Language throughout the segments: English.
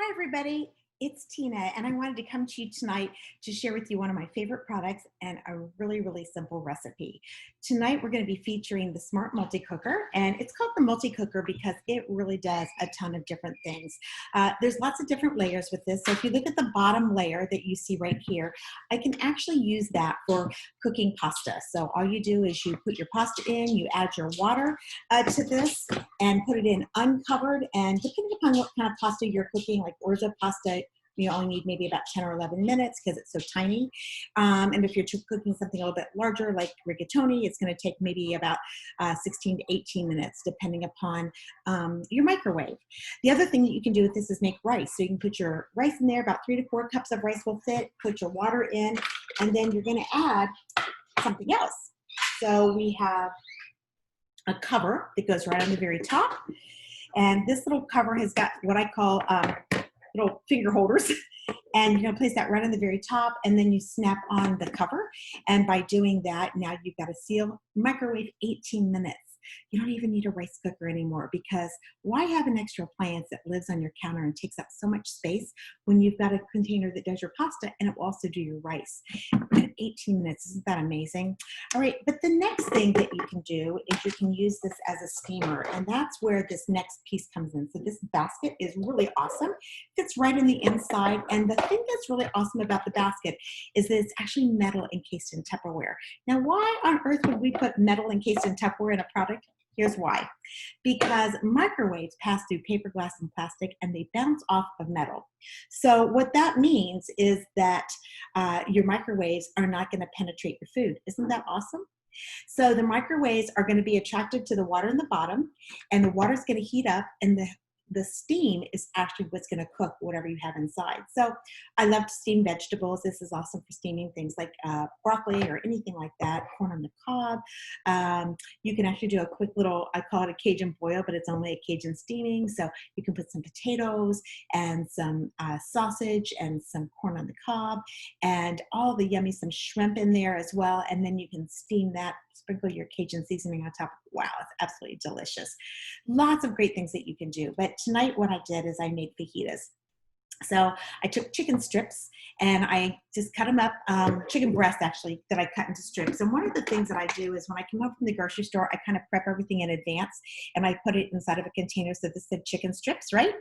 Hi, everybody. It's Tina, and I wanted to come to you tonight to share with you one of my favorite products and a really, really simple recipe. Tonight, we're going to be featuring the Smart Multi-Cooker, and it's called the Multi-Cooker because it really does a ton of different things. There's lots of different layers with this. So if you look at the bottom layer that you see right here, I can actually use that for cooking pasta. So all you do is you put your pasta in, you add your water to this, and put it in uncovered. And depending upon what kind of pasta you're cooking, like orzo pasta, you only need maybe about 10 or 11 minutes because it's so tiny. And if you're cooking something a little bit larger, like rigatoni, it's going to take maybe about 16 to 18 minutes, depending upon your microwave. The other thing that you can do with this is make rice. So you can put your rice in there, about 3 to 4 cups of rice will fit, put your water in, and then you're going to add something else. So we have a cover that goes right on the very top. And this little cover has got what I call little finger holders. And you're going to place that right on the very top, and then you snap on the cover. And by doing that, now you've got a seal. Microwave 18 minutes. You don't even need a rice cooker anymore, because why have an extra appliance that lives on your counter and takes up so much space when you've got a container that does your pasta and it will also do your rice in 18 minutes? Isn't that amazing? All right, but the next thing that you can do is you can use this as a steamer, and that's where this next piece comes in. So this basket is really awesome. Fits right in the inside, and the thing that's really awesome about the basket is that it's actually metal encased in Tupperware. Now, why on earth would we put metal encased in Tupperware in a product? Here's why. Because microwaves pass through paper, glass, and plastic, and they bounce off of metal. So what that means is that your microwaves are not going to penetrate your food. Isn't that awesome? So the microwaves are going to be attracted to the water in the bottom, and the water is going to heat up, and the steam is actually what's going to cook whatever you have inside. So I love to steam vegetables. This is awesome for steaming things like broccoli or anything like that, corn on the cob. You can actually do a quick little, I call it a Cajun boil, but it's only a Cajun steaming. So you can put some potatoes and some sausage and some corn on the cob and all the yummy, some shrimp in there as well. And then you can steam that, sprinkle your Cajun seasoning on top. Wow, it's absolutely delicious. Lots of great things that you can do. But tonight what I did is I made fajitas. So I took chicken strips and I just cut them up, chicken breast actually, that I cut into strips. And one of the things that I do is when I come home from the grocery store, I kind of prep everything in advance and I put it inside of a container. So this said chicken strips, right?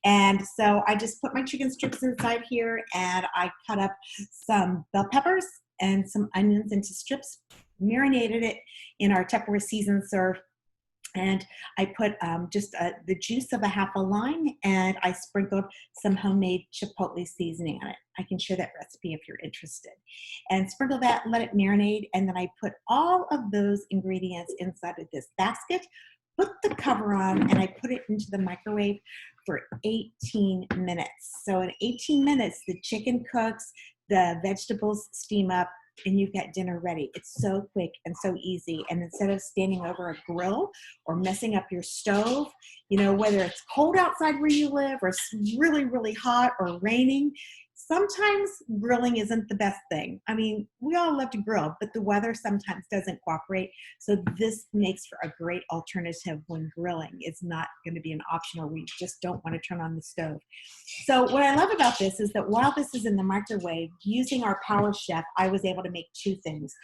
And so I just put my chicken strips inside here, and I cut up some bell peppers and some onions into strips, marinated it in our Tupperware seasoned serve. And I put just the juice of a half a lime, and I sprinkled some homemade chipotle seasoning on it. I can share that recipe if you're interested. And sprinkle that, let it marinate, and then I put all of those ingredients inside of this basket, put the cover on, and I put it into the microwave for 18 minutes. So in 18 minutes, the chicken cooks, the vegetables steam up, and you've got dinner ready. It's so quick and so easy. And instead of standing over a grill or messing up your stove, you know, whether it's cold outside where you live or it's really, really hot or raining, sometimes grilling isn't the best thing. I mean, we all love to grill, but the weather sometimes doesn't cooperate. So this makes for a great alternative when grilling is not going to be an option, or we just don't want to turn on the stove. So what I love about this is that while this is in the microwave, using our Power Chef, I was able to make two things: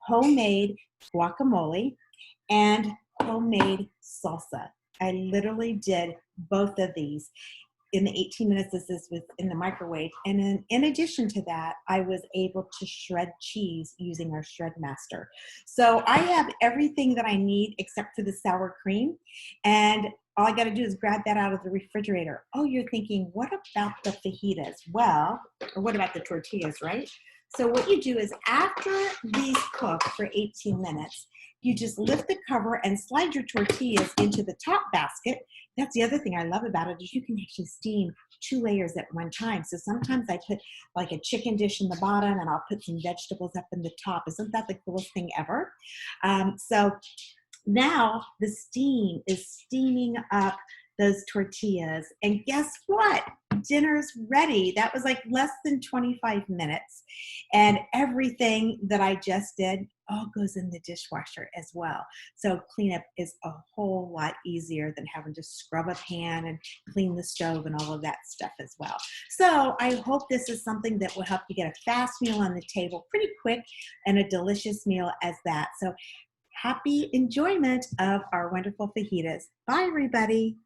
homemade guacamole and homemade salsa. I literally did both of these in the 18 minutes this was in the microwave. And in addition to that, I was able to shred cheese using our Shred Master. So I have everything that I need except for the sour cream. And all I got to do is grab that out of the refrigerator. Oh, you're thinking, what about the fajitas? Well, or what about the tortillas, right? So what you do is after these cook for 18 minutes, you just lift the cover and slide your tortillas into the top basket. That's the other thing I love about it, is you can actually steam 2 layers at one time. So sometimes I put like a chicken dish in the bottom and I'll put some vegetables up in the top. Isn't that the coolest thing ever? So now the steam is steaming up those tortillas. And guess what? Dinner's ready. That was like less than 25 minutes. And everything that I just did, all goes in the dishwasher as well. So cleanup is a whole lot easier than having to scrub a pan and clean the stove and all of that stuff as well. So I hope this is something that will help you get a fast meal on the table pretty quick and a delicious meal as that. So happy enjoyment of our wonderful fajitas. Bye, everybody.